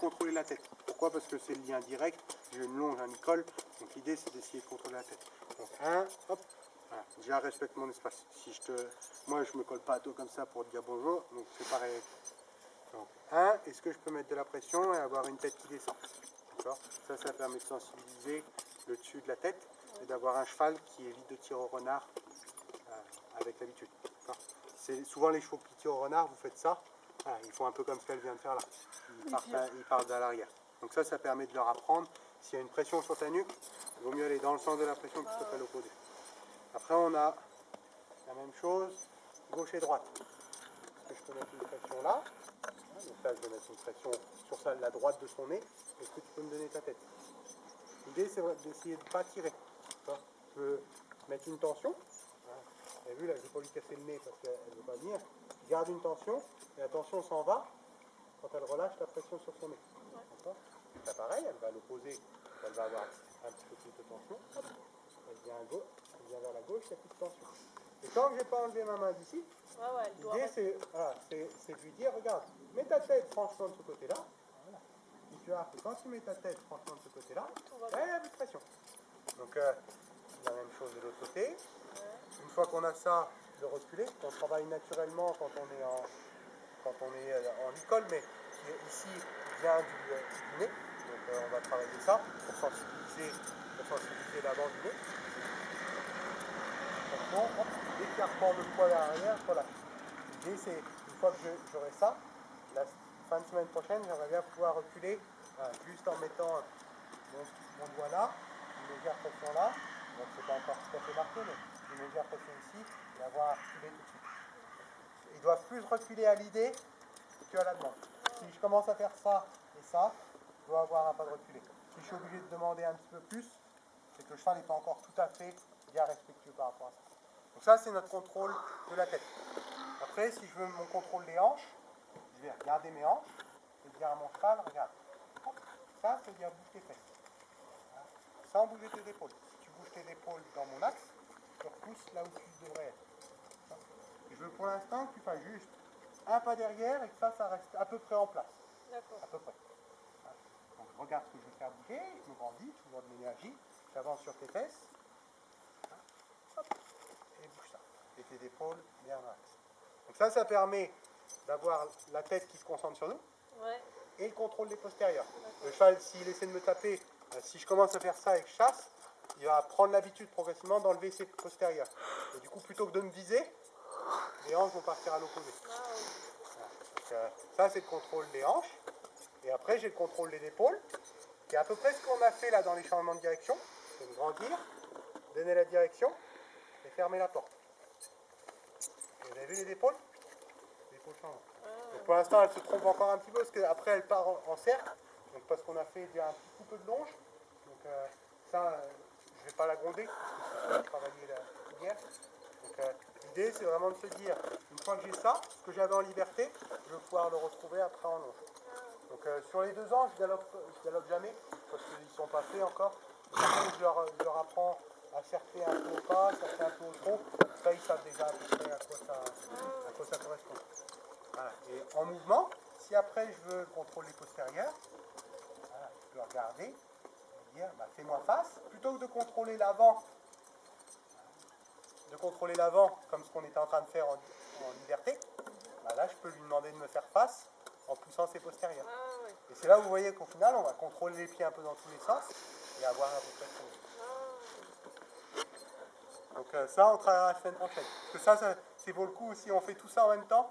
contrôler la tête. Pourquoi? Parce que c'est le lien direct. J'ai une longe, un Nicole. Donc l'idée, c'est d'essayer de contrôler la tête. Donc 1, hop. Voilà. Déjà, respecte mon espace. Si moi, je me colle pas à toi comme ça pour te dire bonjour. Donc c'est pareil. Donc 1, est-ce que je peux mettre de la pression et avoir une tête qui descend? D'accord? Ça permet de sensibiliser le dessus de la tête et d'avoir un cheval qui évite de tirer au renard avec l'habitude. C'est souvent les chevaux qui tirent au renard, vous faites ça. Voilà, ils font un peu comme ce qu'elle vient de faire là. Ils partent à l'arrière. Donc ça permet de leur apprendre. S'il y a une pression sur ta nuque, il vaut mieux aller dans le sens de la pression plutôt qu'à l'opposé. Après, on a la même chose, gauche et droite. Est-ce que je peux mettre une pression là? Donc là, je vais mettre une pression sur la droite de son nez. Est-ce que tu peux me donner ta tête? L'idée, c'est d'essayer de ne pas tirer. Je veux mettre une tension. Vous avez vu, là, je n'ai pas lui casser le nez parce qu'elle ne veut pas venir. Je garde une tension, et la tension s'en va quand elle relâche la pression sur son nez. D'accord? C'est pareil, elle va à l'opposé, elle va avoir un petit peu plus de tension. Hop. Elle vient vers la gauche, il n'y a plus de tension. Et tant que je n'ai pas enlevé ma main d'ici, l'idée c'est de lui dire, regarde, mets ta tête franchement de ce côté-là. Voilà. Et tu vois que quand tu mets ta tête franchement de ce côté-là, il y a plus de pression. Donc la même chose de l'autre côté. Une fois qu'on a ça, de reculer, on travaille naturellement quand on est en Nicole, mais qui ici vient du nez. Donc on va travailler ça pour sensibiliser l'avant du nez. Dès qu'il reprend le poids vers l'arrière, voilà. L'idée c'est, une fois que j'aurai ça, la fin de semaine prochaine, j'aimerais bien pouvoir reculer juste en mettant mon doigt là, une légère pression là. Donc c'est pas encore tout à fait marqué, mais une légère pression ici, et avoir reculé tout de suite. Ils doivent plus reculer à l'idée qu'à la demande. Si je commence à faire ça et ça, je dois avoir un pas de reculer. Si je suis obligé de demander un petit peu plus, c'est que le cheval n'est pas encore tout à fait bien respectueux par rapport à ça. Donc ça, c'est notre contrôle de la tête. Après, si je veux mon contrôle des hanches, je vais regarder mes hanches et dire à mon cheval, regarde, ça, c'est dire bouge tes fesses. Sans bouger tes épaules. Si tu bouges tes épaules dans mon axe, tu repousses là où tu devrais être. Et je veux pour l'instant que tu fasses juste un pas derrière et que ça reste à peu près en place. D'accord. À peu près. Donc je regarde ce que je vais faire bouger, je me grandis, toujours de l'énergie, j'avance sur tes fesses. Hop, et bouge ça. Et tes épaules bien dans l'axe. Donc ça permet d'avoir la tête qui se concentre sur nous. Ouais. Et le contrôle des postérieurs. Le cheval, s'il essaie de me taper, si je commence à faire ça et que je chasse, il va prendre l'habitude progressivement d'enlever ses postérieurs. Et du coup, plutôt que de me viser, les hanches vont partir à l'opposé. Voilà. Ça, c'est le contrôle des hanches. Et après, j'ai le contrôle des épaules, qui est à peu près ce qu'on a fait là dans les changements de direction. C'est de grandir, donner la direction et fermer la porte. Et vous avez vu les épaules? Les épaules changent. Donc pour l'instant, elle se trompe encore un petit peu parce qu'après, elle part en cercle. Donc parce qu'on a fait déjà un petit peu de longe. Donc ça, je ne vais pas la gronder. Je vais travailler hier. Donc l'idée, c'est vraiment de se dire, une fois que j'ai ça, ce que j'avais en liberté, je vais pouvoir le retrouver après en longe. Donc sur les 2 ans, je galope jamais, parce qu'ils ne sont pas faits encore. Par contre, je leur apprends à cercler un peu au pas, cercler un peu au trot. Ça, ils savent déjà à peu près à quoi ça correspond. Voilà. Et en mouvement, si après je veux contrôler postérieur, voilà, je peux regarder et dire fais-moi face, plutôt que de contrôler l'avant, comme ce qu'on était en train de faire en liberté, là je peux lui demander de me faire face en poussant ses postérieurs. Et c'est là où vous voyez qu'au final on va contrôler les pieds un peu dans tous les sens et avoir à peu près de. Donc ça on travaillera la semaine prochaine. Parce que ça c'est pour le coup, si on fait tout ça en même temps,